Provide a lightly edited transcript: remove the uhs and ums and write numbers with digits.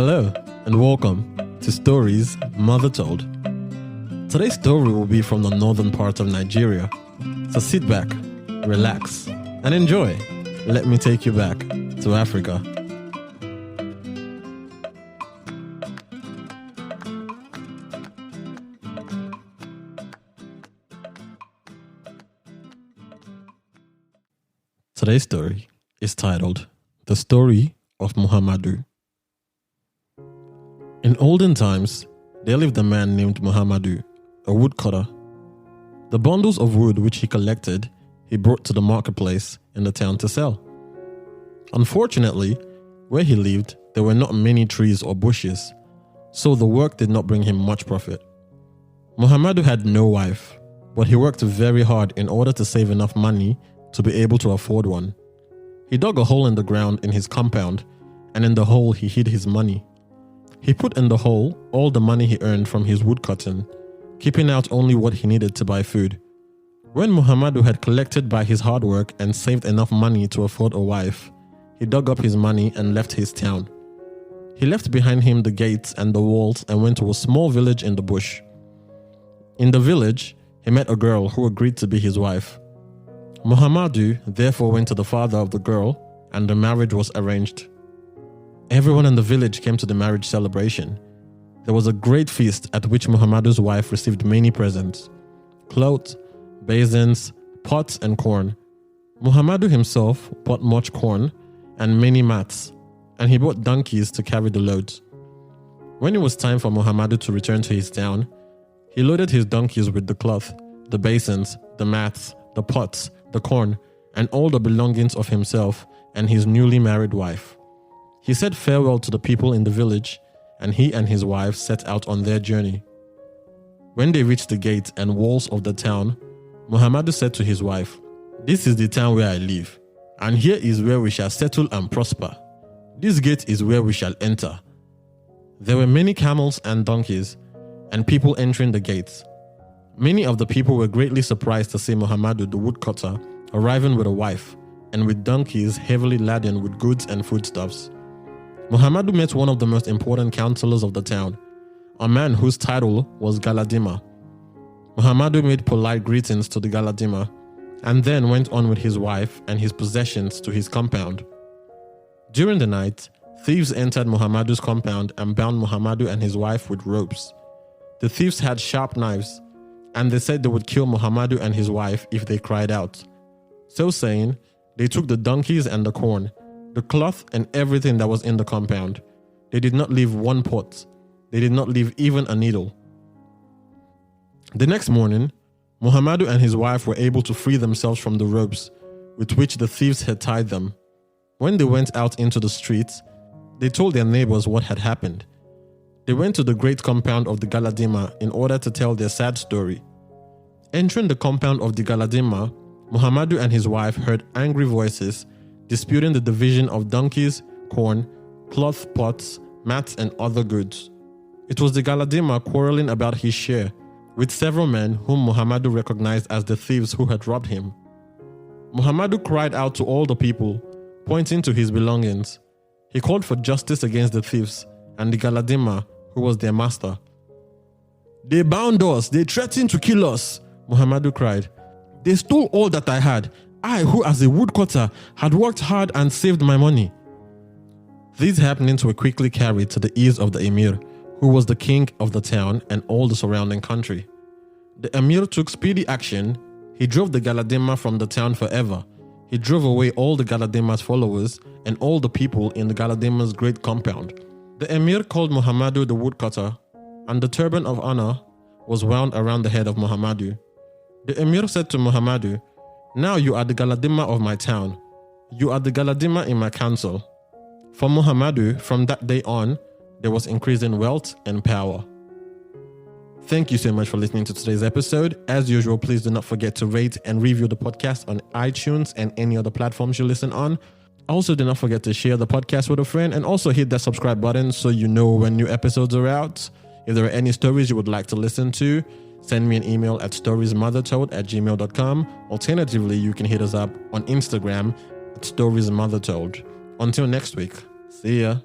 Hello and welcome to Stories Mother Told. Today's story will be from the northern part of Nigeria. So sit back, relax, and enjoy. Let me take you back to Africa. Today's story is titled The Story of Muhammadu. In olden times, there lived a man named Muhammadu, a woodcutter. The bundles of wood which he collected, he brought to the marketplace in the town to sell. Unfortunately, where he lived, there were not many trees or bushes, so the work did not bring him much profit. Muhammadu had no wife, but he worked very hard in order to save enough money to be able to afford one. He dug a hole in the ground in his compound, and in the hole he hid his money. He put in the hole all the money he earned from his woodcutting, keeping out only what he needed to buy food. When Muhammadu had collected by his hard work and saved enough money to afford a wife, he dug up his money and left his town. He left behind him the gates and the walls and went to a small village in the bush. In the village, he met a girl who agreed to be his wife. Muhammadu therefore went to the father of the girl, and the marriage was arranged. Everyone in the village came to the marriage celebration. There was a great feast at which Muhammadu's wife received many presents: clothes, basins, pots, and corn. Muhammadu himself bought much corn and many mats, and he bought donkeys to carry the loads. When it was time for Muhammadu to return to his town, he loaded his donkeys with the cloth, the basins, the mats, the pots, the corn, and all the belongings of himself and his newly married wife. He said farewell to the people in the village, and he and his wife set out on their journey. When they reached the gates and walls of the town, Muhammadu said to his wife, "This is the town where I live, and here is where we shall settle and prosper. This gate is where we shall enter." There were many camels and donkeys, and people entering the gates. Many of the people were greatly surprised to see Muhammadu the woodcutter arriving with a wife and with donkeys heavily laden with goods and foodstuffs. Muhammadu met one of the most important counselors of the town, a man whose title was Galadima. Muhammadu made polite greetings to the Galadima and then went on with his wife and his possessions to his compound. During the night, thieves entered Muhammadu's compound and bound Muhammadu and his wife with ropes. The thieves had sharp knives, and they said they would kill Muhammadu and his wife if they cried out. So saying, they took the donkeys and the corn, the cloth and everything that was in the compound. They did not leave one pot. They did not leave even a needle. The next morning, Muhammadu and his wife were able to free themselves from the ropes with which the thieves had tied them. When they went out into the streets, they told their neighbors what had happened. They went to the great compound of the Galadima in order to tell their sad story. Entering the compound of the Galadima, Muhammadu and his wife heard angry voices disputing the division of donkeys, corn, cloth, pots, mats, and other goods. It was the Galadima quarreling about his share with several men whom Muhammadu recognized as the thieves who had robbed him. Muhammadu cried out to all the people, pointing to his belongings. He called for justice against the thieves and the Galadima, who was their master. "They bound us, they threatened to kill us," Muhammadu cried. "They stole all that I had. I, who as a woodcutter, had worked hard and saved my money." These happenings were quickly carried to the ears of the emir, who was the king of the town and all the surrounding country. The emir took speedy action. He drove the Galadima from the town forever. He drove away all the Galadima's followers and all the people in the Galadima's great compound. The emir called Muhammadu the woodcutter, and the turban of honor was wound around the head of Muhammadu. The emir said to Muhammadu, "Now you are the Galadima of my town. You are the Galadima in my council." For Muhammadu, from that day on, there was increase in wealth and power. Thank you so much for listening to today's episode. As usual, please do not forget to rate and review the podcast on iTunes and any other platforms you listen on. Also, do not forget to share the podcast with a friend and also hit that subscribe button so you know when new episodes are out. If there are any stories you would like to listen to, send me an email at storiesmothertold@gmail.com. Alternatively, you can hit us up on Instagram at storiesmothertold. Until next week, see ya.